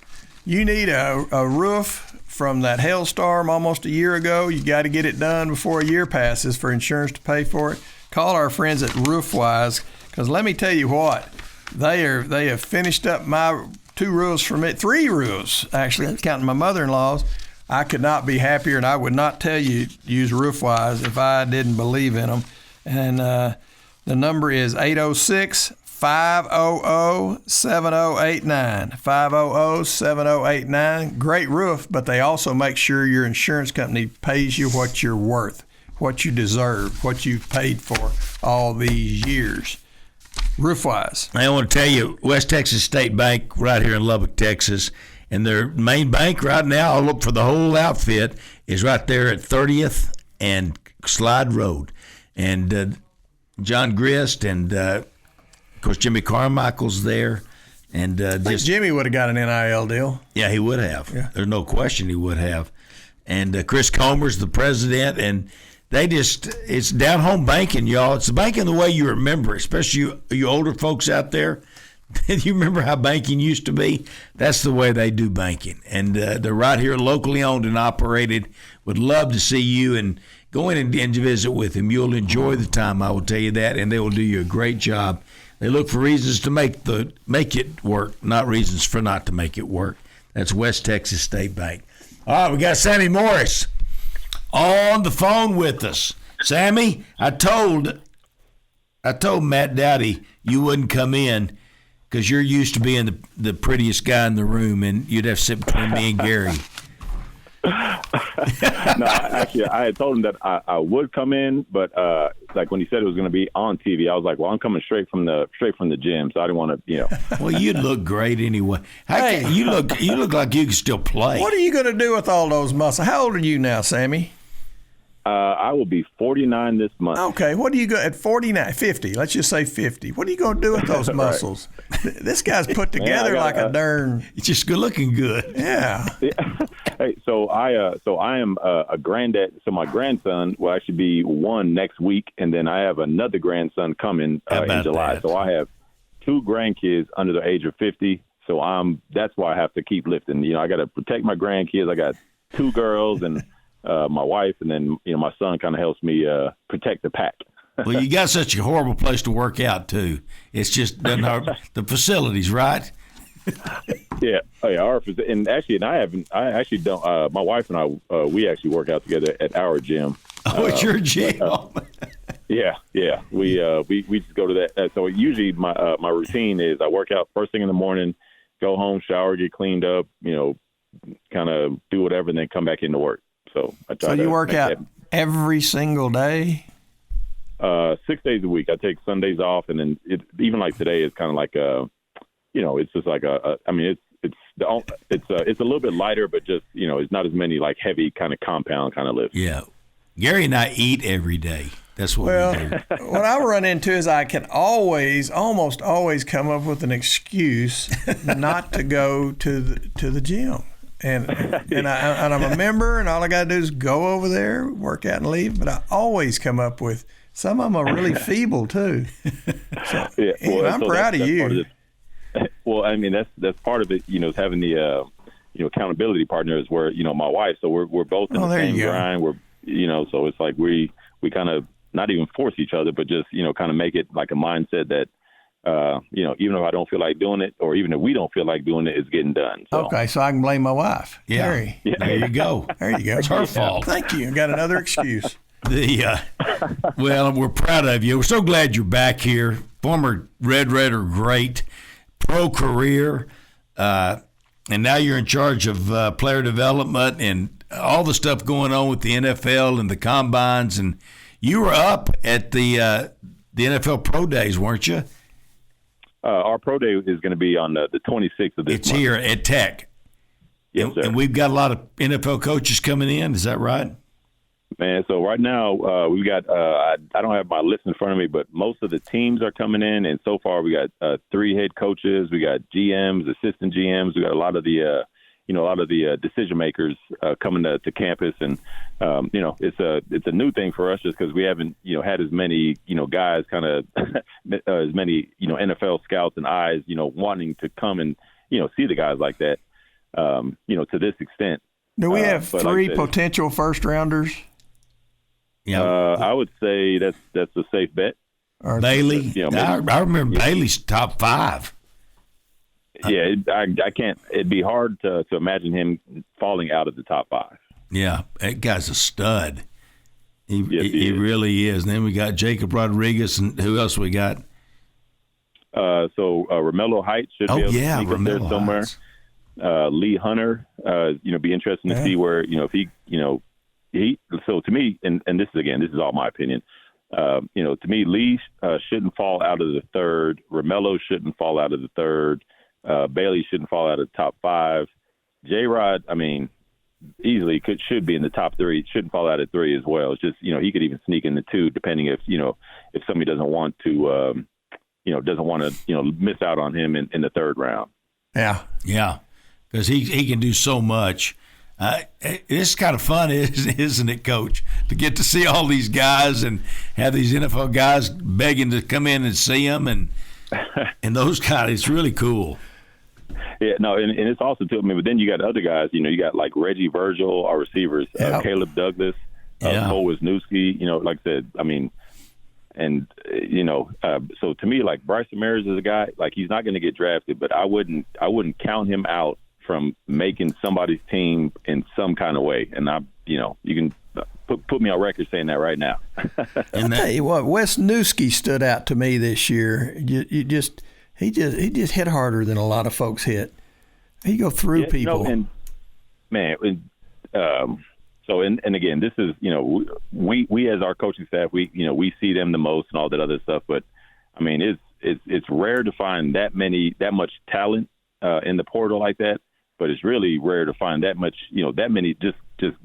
You need a roof from that hailstorm almost a year ago. You got to get it done before a year passes for insurance to pay for it. Call our friends at Roofwise, because let me tell you what, they have finished up my 2 roofs for me, 3 roofs actually, counting my mother-in-law's. I could not be happier, and I would not tell you use Roofwise if I didn't believe in them. And the number is 806-500-7089. 500-7089. Great roof, but they also make sure your insurance company pays you what you're worth, what you deserve, what you've paid for all these years. Roofwise. I want to tell you, West Texas State Bank right here in Lubbock, Texas, and their main bank right now, I'll look for the whole outfit, is right there at 30th and Slide Road. And John Grist and, of course, Jimmy Carmichael's there. And Jimmy would have got an NIL deal. Yeah, he would have. Yeah. There's no question he would have. And Chris Comer's the president, and it's down-home banking, y'all. It's the banking the way you remember, especially you older folks out there. You remember how banking used to be? That's the way they do banking. And they're right here, locally owned and operated. Would love to see you and go in and visit with them. You'll enjoy the time, I will tell you that, and they will do you a great job. They look for reasons to make it work, not reasons for not to make it work. That's West Texas State Bank. All right, we got Sammy Morris on the phone with us. Sammy, I told Matt Dowdy you wouldn't come in because you're used to being the prettiest guy in the room, and you'd have to sit between me and Gary. No, I had told him that I would come in, but like when he said it was going to be on TV, I was like, well, I'm coming straight from the gym, so I didn't want to, Well, you look great anyway. You look like you can still play. What are you going to do with all those muscles? How old are you now, Sammy? I will be 49 this month. Okay, what do you go at 49, 50? Let's just say 50. What are you going to do with those muscles? This guy's put together like a darn. It's just good looking good. Yeah. Hey, so I am a granddad. So my grandson will actually be 1 next week, and then I have another grandson coming in July. That? So I have 2 grandkids under the age of 50. So that's why I have to keep lifting. I got to protect my grandkids. I got 2 girls and my wife, and then my son kind of helps me protect the pack. Well, you got such a horrible place to work out too. It's just the facilities, right? Yeah. Oh, yeah. And I actually don't. My wife and I, we actually work out together at our gym. Oh, it's your gym. Yeah. We just go to that. So usually my routine is I work out first thing in the morning, go home, shower, get cleaned up, kind of do whatever, and then come back into work. So I try. So you work out every single day? 6 days a week. I take Sundays off, and then even like today is kind of like it's just like it's a little bit lighter, but just it's not as many like heavy kind of compound kind of lifts. Yeah, Gary and I eat every day. That's what we do. What I run into is I can almost always come up with an excuse not to go to the gym. And I'm a member, and all I got to do is go over there, work out, and leave. But I always come up with some of them are really feeble too. So, yeah, well, I'm proud of you. Well, I mean that's part of it. Is having the accountability partners where my wife. So we're both in the same grind. We're so it's like we kind of not even force each other, but just kind of make it like a mindset that. Even if I don't feel like doing it, or even if we don't feel like doing it, it's getting done. So. Okay, so I can blame my wife. Yeah. Gary. Yeah. There you go. There you go. It's her fault. Thank you. I got another excuse. Well, we're proud of you. We're so glad you're back here. Former Red Raider great, pro career, and now you're in charge of player development and all the stuff going on with the NFL and the combines. And you were up at the NFL Pro Days, weren't you? Our pro day is going to be on the 26th of this month. It's here at Tech. Yes, sir. And we've got a lot of NFL coaches coming in. Is that right? Man, so right now we've got I don't have my list in front of me, but most of the teams are coming in, and so far we got 3 head coaches, we got GMs, assistant GMs, we got a lot of the decision makers coming to campus, and it's a new thing for us just because we haven't had as many guys kind of as many NFL scouts and eyes wanting to come and see the guys like that to this extent. Do we have 3 potential first rounders? Yeah, I would say that's a safe bet. Bailey, I remember Bailey's top 5. Yeah, I can't. It'd be hard to imagine him falling out of the top 5. Yeah, that guy's a stud. He is. really is. And then we got Jacob Rodriguez, and who else we got? Romello Heights should be able to sneak up there somewhere. Heights. Lee Hunter, be interesting to see where if he. So to me, and this is all my opinion. To me, Lee shouldn't fall out of the 3rd. Romello shouldn't fall out of the 3rd. Bailey shouldn't fall out of the top 5. J-Rod, easily should be in the top 3. Shouldn't fall out of 3 as well. It's just he could even sneak in the 2, depending if somebody doesn't want to miss out on him in the 3rd round. Yeah, because he can do so much. It's kind of fun, isn't it, Coach, to get to see all these guys and have these NFL guys begging to come in and see them and those guys. It's really cool. Yeah, no, and it's awesome too. But then you got other guys. You got like Reggie Virgil, our receivers, Caleb Douglas, Cole Wisniewski. Like I said, so to me, like Bryce Ramirez is a guy. Like he's not going to get drafted, but I wouldn't count him out from making somebody's team in some kind of way. And you can put me on record saying that right now. I'll tell you what, Wes Kitley stood out to me this year. He just hit harder than a lot of folks hit. He go through people. And man, So and again, this is, we as our coaching staff, we see them the most and all that other stuff. But I mean, it's rare to find that much talent in the portal like that. But it's really rare to find that many just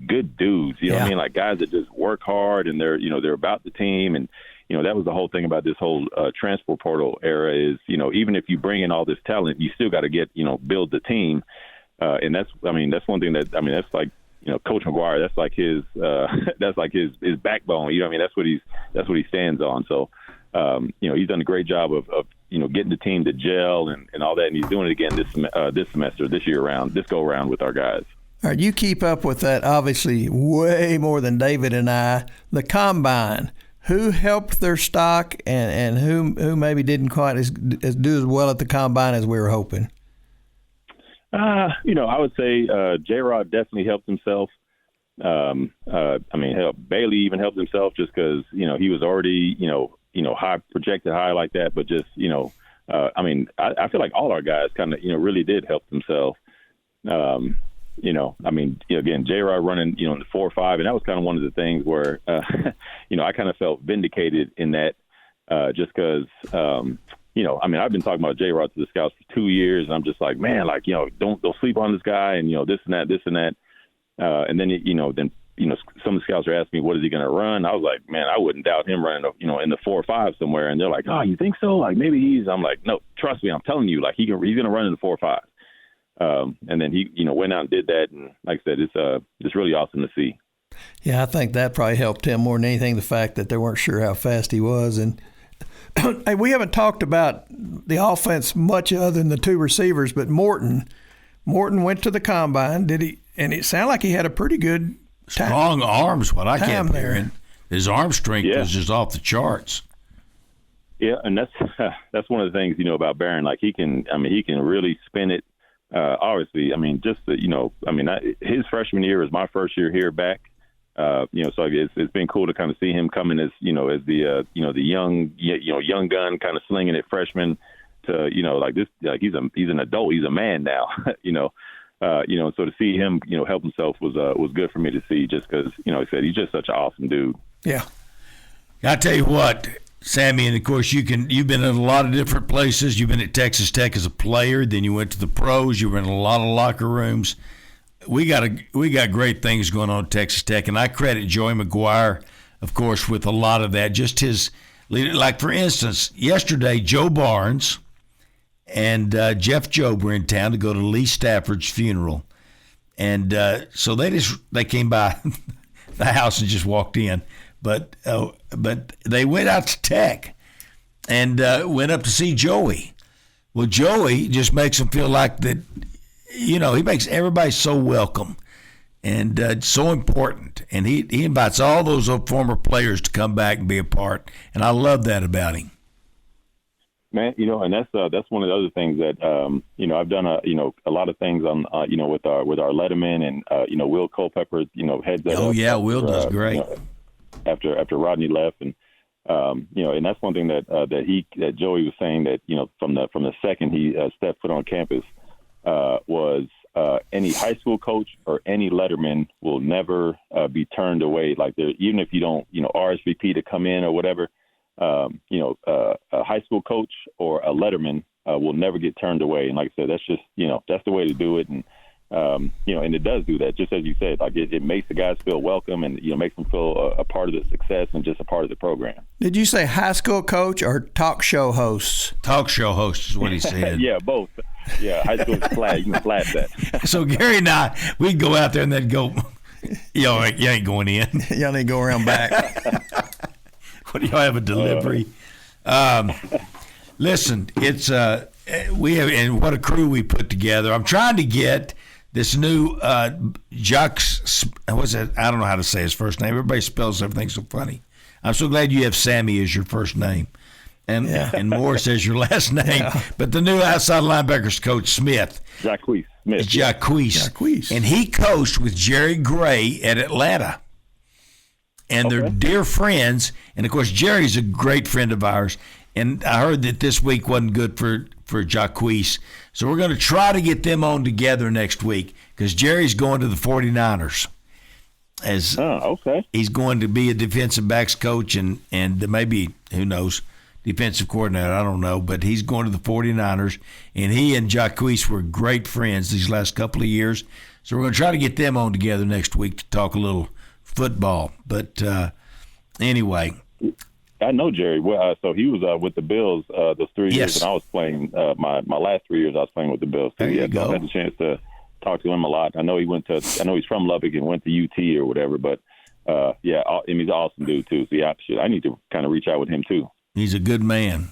good dudes. You know what I mean? Like guys that just work hard and they're about the team. And that was the whole thing about this whole transfer portal era is even if you bring in all this talent, you still got to build the team. And that's one thing that's like. Coach McGuire, that's like his backbone. You know what I mean? That's what he stands on. So, he's done a great job of getting the team to gel and all that. And he's doing it again this semester, this go around with our guys. All right, you keep up with that, obviously, way more than David and I. The Combine, who helped their stock and who maybe didn't quite do as well at the Combine as we were hoping? I would say J-Rod definitely helped himself. Bailey even helped himself just because, he was already, projected high like that. But just, I feel like all our guys kind of, really did help themselves. Again, J-Rod running, in the 4-5, and that was kind of one of the things where, I kind of felt vindicated in that just because, I've been talking about J-Rod to the scouts for 2 years, and I'm just like, man, like, don't sleep on this guy, and this and that, and then some of the scouts are asking me, what is he going to run? I was like, man, I wouldn't doubt him running, in the 4-5 somewhere, and they're like, oh, you think so? Like maybe I'm like, no, trust me, I'm telling you, like he's going to run in the 4-5, and then he went out and did that, and like I said, it's really awesome to see. Yeah, I think that probably helped him more than anything, the fact that they weren't sure how fast he was. And hey, we haven't talked about the offense much other than the two receivers, but Morton went to the Combine. Did he? And it sounded like he had a pretty good strong arms. What I kept hearing, his arm strength was just off the charts. Yeah, and that's one of the things about Barron. Like he can really spin it. Obviously, his freshman year was my first year here back. So it's been cool to kind of see him coming as the young gun kind of slinging it freshman to he's an adult, he's a man now. So to see him help himself was good for me to see, just because I said he's just such an awesome dude. Yeah, I tell you what, Sammy, and of course you've been in a lot of different places. You've been at Texas Tech as a player, then you went to the pros. You were in a lot of locker rooms. We got great things going on at Texas Tech, and I credit Joey McGuire, of course, with a lot of that. Just his leader. Like, for instance, yesterday, Joe Barnes and Jeff Jobe were in town to go to Lee Stafford's funeral. And so they came by the house and just walked in. But they went out to Tech and went up to see Joey. Well, Joey just makes them feel like that. He makes everybody so welcome and so important. And he invites all those former players to come back and be a part. And I love that about him. Man, and that's one of the other things that I've done a lot of things on with our Letterman and Will Culpepper heads that. Oh yeah, Will does great. After Rodney left, and and that's one thing that Joey was saying, that from the second he stepped foot on campus. Was any high school coach or any letterman will never be turned away. Like even if you don't, RSVP to come in or whatever, a high school coach or a letterman will never get turned away. And like I said, that's just, that's the way to do it. And, and it does do that, just as you said, like it makes the guys feel welcome and, makes them feel a part of the success and just a part of the program. Did you say high school coach or talk show hosts? Talk show host is what he said. Yeah, both. Yeah, high school flat. You can flat that. So Gary and I, we'd go out there and they'd go, you ain't going in. Y'all need to go around back. What do y'all have a delivery? Listen, it's we have, and what a crew we put together. I'm trying to get this new Jacques. What's that? I don't know how to say his first name. Everybody spells everything so funny. I'm so glad you have Sammy as your first name. And Morris as your last name. Yeah. But the new outside linebackers coach, Smith. Jacques Smith. Jacques. And he coached with Jerry Gray at Atlanta. And they're dear friends. And, of course, Jerry's a great friend of ours. And I heard that this week wasn't good for Jacques. So we're going to try to get them on together next week because Jerry's going to the 49ers. as okay. he's going to be a defensive backs coach and maybe, who knows, defensive coordinator. I don't know. But he's going to the 49ers, and he and Jacquees were great friends these last couple of years. So we're going to try to get them on together next week to talk a little football. But anyway. I know Jerry. Well, so he was with the Bills those 3 years, Yes. and I was playing my last 3 years. I was playing with the Bills. There you So I go. had the chance to talk to him a lot. I know he's from Lubbock and went to UT or whatever. But and he's an awesome dude too. So I need to kind of reach out with him too. He's a good man.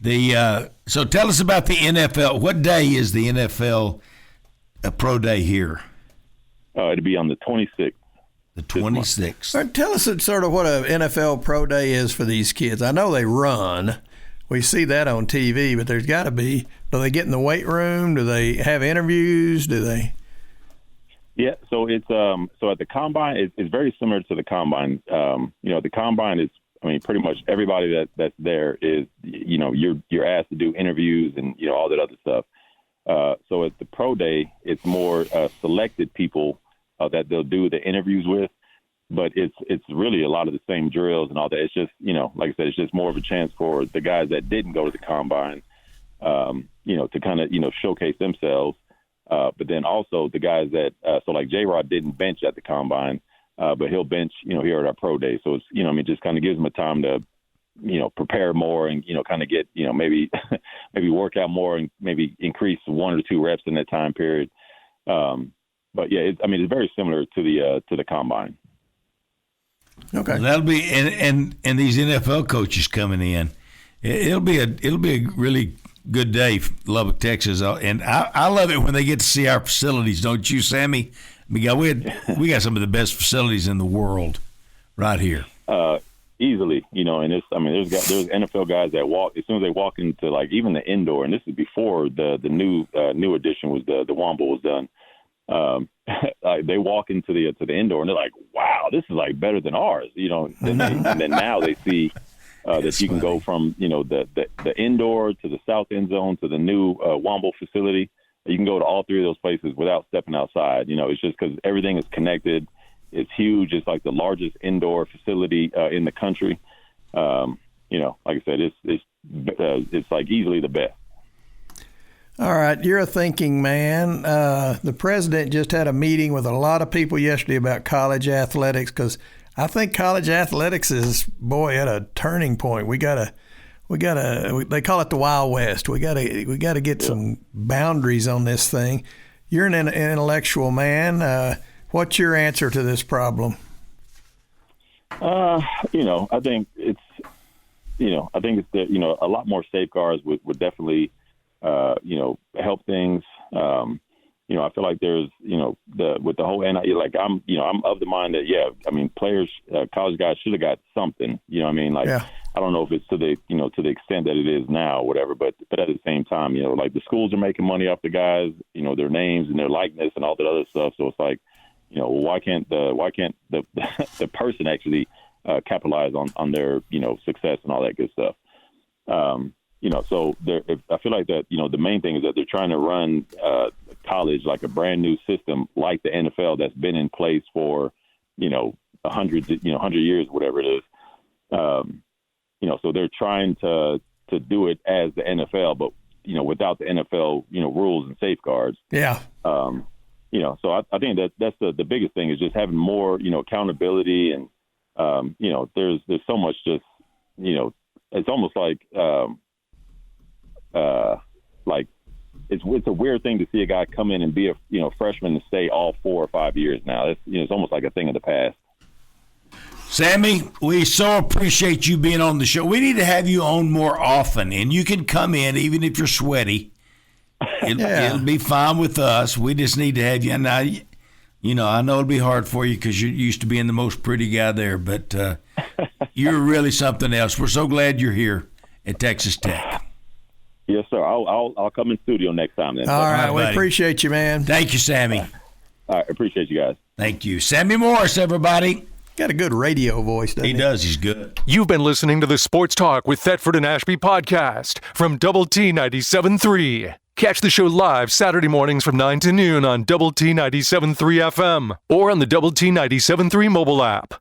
So tell us about the NFL. What day is the NFL Pro Day here? It'll be on the 26th. The 26th. All right, tell us sort of what an NFL Pro Day is for these kids. I know they run. We see that on TV, but there's got to be. Do they get in the weight room? Do they have interviews? Do they? Yeah, so it's so at the combine, it's very similar to the combine. The combine is, pretty much everybody that's there is, you're asked to do interviews and all that other stuff. So at the Pro Day, it's more selected people that they'll do the interviews with, but it's really a lot of the same drills and all that. It's just, like I said, it's just more of a chance for the guys that didn't go to the combine, to kind of, showcase themselves. But then also the guys that, so like J-Rod didn't bench at the combine, but he'll bench, here at our Pro Day. So it's, just kind of gives them a time to, prepare more and, kind of get, maybe work out more and maybe increase 1 or 2 reps in that time period. But yeah, it's very similar to the combine. Okay, well, that'll be and these NFL coaches coming in. It'll be a really good day, for Lubbock, Texas, and I love it when they get to see our facilities. Don't you, Sammy? We got some of the best facilities in the world right here. Easily, and there's NFL guys that walk as soon as they walk into like even the indoor, and this is before the new addition was the Womble was done. They walk into the indoor and they're like, wow, this is like better than ours, and then now they see that you can go from, the indoor to the south end zone to the new Womble facility. You can go to all 3 of those places without stepping outside. It's just because everything is connected. It's huge. It's like the largest indoor facility in the country. Like I said, it's like easily the best. All right, you're a thinking man. The president just had a meeting with a lot of people yesterday about college athletics because I think college athletics is, at a turning point. We gotta. They call it the Wild West. We gotta get some boundaries on this thing. You're an intellectual man. What's your answer to this problem? I think it's that, a lot more safeguards would definitely. Help things. I feel like there's, with the whole NIL, like I'm of the mind that, players, college guys should have got something, I don't know if it's to the extent that it is now or whatever, but at the same time, like the schools are making money off the guys, their names and their likeness and all that other stuff. So it's like, why can't the person actually capitalize on their, success and all that good stuff. So I feel like that, the main thing is that they're trying to run college like a brand new system, like the NFL that's been in place for, 100 years, whatever it is. So they're trying to do it as the NFL, but, without the NFL, rules and safeguards. Yeah. So I think that's the biggest thing is just having more, accountability and, there's so much just, it's almost like it's a weird thing to see a guy come in and be a freshman and stay all 4 or 5 years now. It's almost like a thing of the past. Sammy, we so appreciate you being on the show. We need to have you on more often, and you can come in even if you're sweaty. It'll be fine with us. We just need to have you. Now, I know it'll be hard for you because you're used to being the most pretty guy there, but you're really something else. We're so glad you're here at Texas Tech. Yes, sir. I'll come in studio next time then. All right, we buddy. appreciate you, man. Thank you, Sammy. All right, appreciate you guys. Thank you. Sammy Morris, everybody. Got a good radio voice, doesn't he? He does. He's good. You've been listening to the Sports Talk with Thetford and Ashby podcast from Double T 97.3. Catch the show live Saturday mornings from 9 to noon on Double T 97.3 FM or on the Double T 97.3 mobile app.